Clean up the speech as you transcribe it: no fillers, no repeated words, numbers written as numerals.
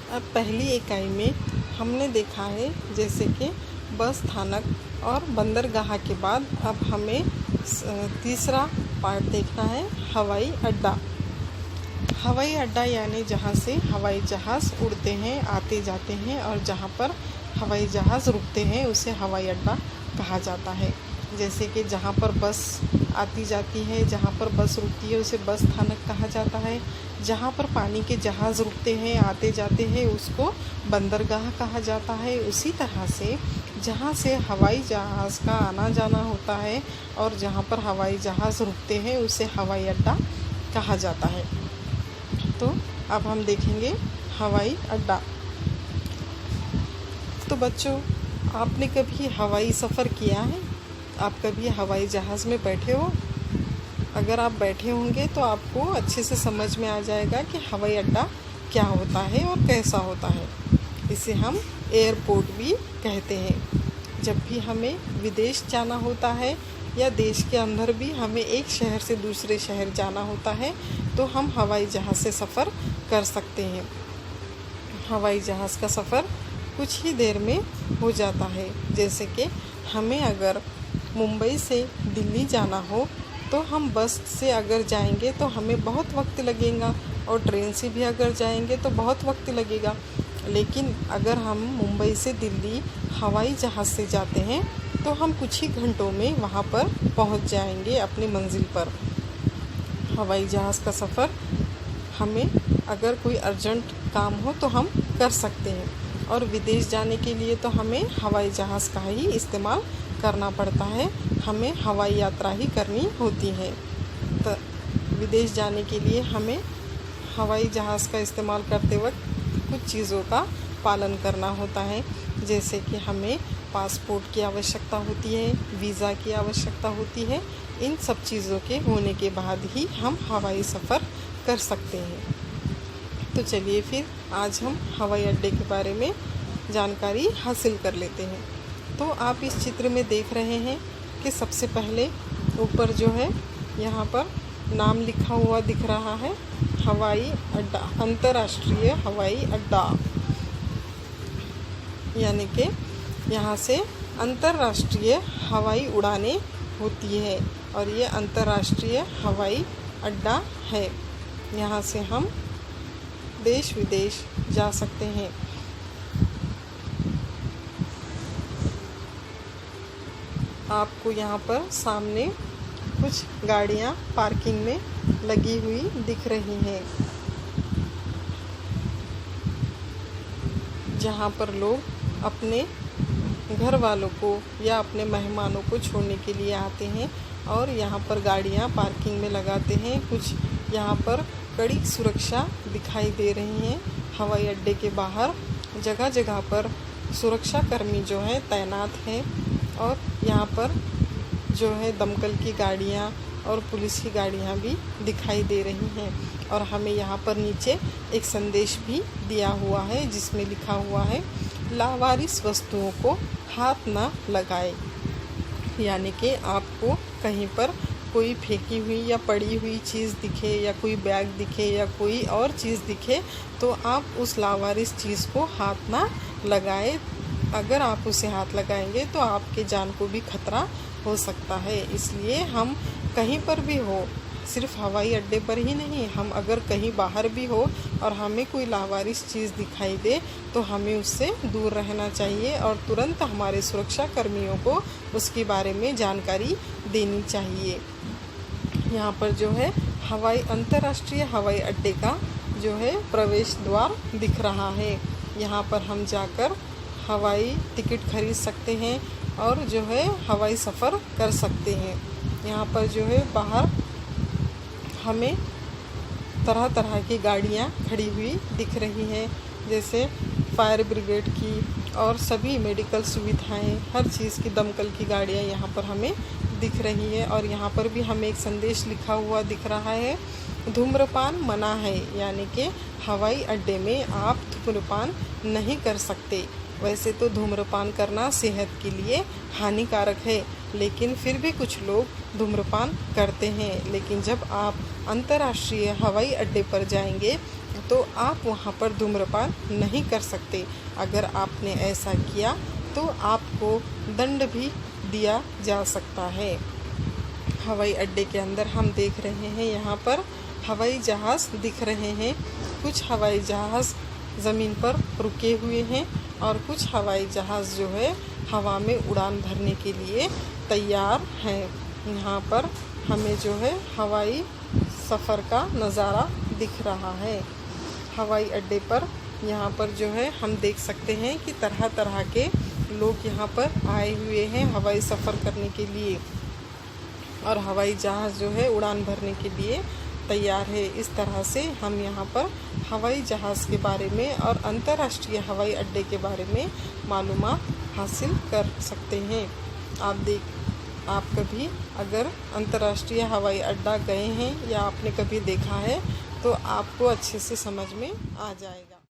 अब पहली इकाई में हमने देखा है जैसे कि बस स्थानक और बंदरगाह के बाद अब हमें तीसरा पार्ट देखना है हवाई अड्डा। हवाई अड्डा यानी जहाँ से हवाई जहाज़ उड़ते हैं, आते जाते हैं और जहाँ पर हवाई जहाज़ रुकते हैं उसे हवाई अड्डा कहा जाता है। जैसे कि जहाँ पर बस आती जाती है, जहाँ पर बस रुकती है उसे बस स्थानक कहा जाता है। जहाँ पर पानी के जहाज़ रुकते हैं, आते जाते हैं उसको बंदरगाह कहा जाता है। उसी तरह से जहाँ से हवाई जहाज़ का आना जाना होता है और जहाँ पर हवाई जहाज़ रुकते हैं उसे हवाई अड्डा कहा जाता है। तो अब हम देखेंगे हवाई अड्डा। तो बच्चों, आपने कभी हवाई सफ़र किया है? आप कभी हवाई जहाज़ में बैठे हो? अगर आप बैठे होंगे तो आपको अच्छे से समझ में आ जाएगा कि हवाई अड्डा क्या होता है और कैसा होता है। इसे हम एयरपोर्ट भी कहते हैं। जब भी हमें विदेश जाना होता है या देश के अंदर भी हमें एक शहर से दूसरे शहर जाना होता है तो हम हवाई जहाज़ से सफ़र कर सकते हैं। हवाई जहाज़ का सफ़र कुछ ही देर में हो जाता है। जैसे कि हमें अगर मुंबई से दिल्ली जाना हो तो हम बस से अगर जाएंगे तो हमें बहुत वक्त लगेगा और ट्रेन से भी अगर जाएंगे तो बहुत वक्त लगेगा। लेकिन अगर हम मुंबई से दिल्ली हवाई जहाज़ से जाते हैं तो हम कुछ ही घंटों में वहाँ पर पहुँच जाएंगे अपनी मंजिल पर। हवाई जहाज़ का सफ़र हमें अगर कोई अर्जेंट काम हो तो हम कर सकते हैं और विदेश जाने के लिए तो हमें हवाई जहाज़ का ही इस्तेमाल करना पड़ता है। हमें हवाई यात्रा ही करनी होती है। तो विदेश जाने के लिए हमें हवाई जहाज़ का इस्तेमाल करते वक्त कुछ चीज़ों का पालन करना होता है। जैसे कि हमें पासपोर्ट की आवश्यकता होती है, वीज़ा की आवश्यकता होती है। इन सब चीज़ों के होने के बाद ही हम हवाई सफ़र कर सकते हैं। तो चलिए फिर आज हम हवाई अड्डे के बारे में जानकारी हासिल कर लेते हैं। तो आप इस चित्र में देख रहे हैं कि सबसे पहले ऊपर जो है यहाँ पर नाम लिखा हुआ दिख रहा है हवाई अड्डा, अंतर्राष्ट्रीय हवाई अड्डा। यानी कि यहाँ से अंतर्राष्ट्रीय हवाई उड़ानें होती है और ये अंतर्राष्ट्रीय हवाई अड्डा है। यहाँ से हम देश विदेश जा सकते हैं। आपको यहाँ पर सामने कुछ गाड़ियाँ पार्किंग में लगी हुई दिख रही हैं, जहाँ पर लोग अपने घर वालों को या अपने मेहमानों को छोड़ने के लिए आते हैं और यहाँ पर गाड़ियाँ पार्किंग में लगाते हैं। कुछ यहाँ पर कड़ी सुरक्षा दिखाई दे रही हैं। हवाई अड्डे के बाहर जगह जगह पर सुरक्षा कर्मी जो हैं तैनात हैं और यहाँ पर जो है दमकल की गाड़ियाँ और पुलिस की गाड़ियाँ भी दिखाई दे रही हैं। और हमें यहाँ पर नीचे एक संदेश भी दिया हुआ है जिसमें लिखा हुआ है लावारिस वस्तुओं को हाथ न लगाए। यानी कि आपको कहीं पर कोई फेंकी हुई या पड़ी हुई चीज़ दिखे या कोई बैग दिखे या कोई और चीज़ दिखे तो आप उस लावारिस चीज़ को हाथ ना लगाए। अगर आप उसे हाथ लगाएंगे तो आपके जान को भी खतरा हो सकता है। इसलिए हम कहीं पर भी हो, सिर्फ हवाई अड्डे पर ही नहीं, हम अगर कहीं बाहर भी हो और हमें कोई लावारिस चीज़ दिखाई दे तो हमें उससे दूर रहना चाहिए और तुरंत हमारे सुरक्षा कर्मियों को उसके बारे में जानकारी देनी चाहिए। यहाँ पर जो है अंतर्राष्ट्रीय हवाई अड्डे का जो है प्रवेश द्वार दिख रहा है। यहाँ पर हम जाकर हवाई टिकट खरीद सकते हैं और जो है हवाई सफ़र कर सकते हैं। यहाँ पर जो है बाहर हमें तरह तरह की गाड़ियाँ खड़ी हुई दिख रही हैं, जैसे फायर ब्रिगेड की और सभी मेडिकल सुविधाएं, हर चीज़ की दमकल की गाड़ियाँ यहाँ पर हमें दिख रही है। और यहाँ पर भी हमें एक संदेश लिखा हुआ दिख रहा है धूम्रपान मना है। यानी कि हवाई अड्डे में आप धूम्रपान नहीं कर सकते। वैसे तो धूम्रपान करना सेहत के लिए हानिकारक है, लेकिन फिर भी कुछ लोग धूम्रपान करते हैं। लेकिन जब आप अंतर्राष्ट्रीय हवाई अड्डे पर जाएंगे तो आप वहाँ पर धूम्रपान नहीं कर सकते। अगर आपने ऐसा किया तो आपको दंड भी दिया जा सकता है। हवाई अड्डे के अंदर हम देख रहे हैं, यहाँ पर हवाई जहाज़ दिख रहे हैं। कुछ हवाई जहाज़ ज़मीन पर रुके हुए हैं और कुछ हवाई जहाज़ जो है हवा में उड़ान भरने के लिए तैयार हैं। यहाँ पर हमें जो है हवाई सफ़र का नज़ारा दिख रहा है। हवाई अड्डे पर यहाँ पर जो है हम देख सकते हैं कि तरह तरह के लोग यहाँ पर आए हुए हैं हवाई सफ़र करने के लिए, और हवाई जहाज़ जो है उड़ान भरने के लिए तैयार है। इस तरह से हम यहाँ पर हवाई जहाज़ के बारे में और अंतर्राष्ट्रीय हवाई अड्डे के बारे में मालूमात हासिल कर सकते हैं। आप कभी अगर अंतर्राष्ट्रीय हवाई अड्डा गए हैं या आपने कभी देखा है तो आपको अच्छे से समझ में आ जाएगा।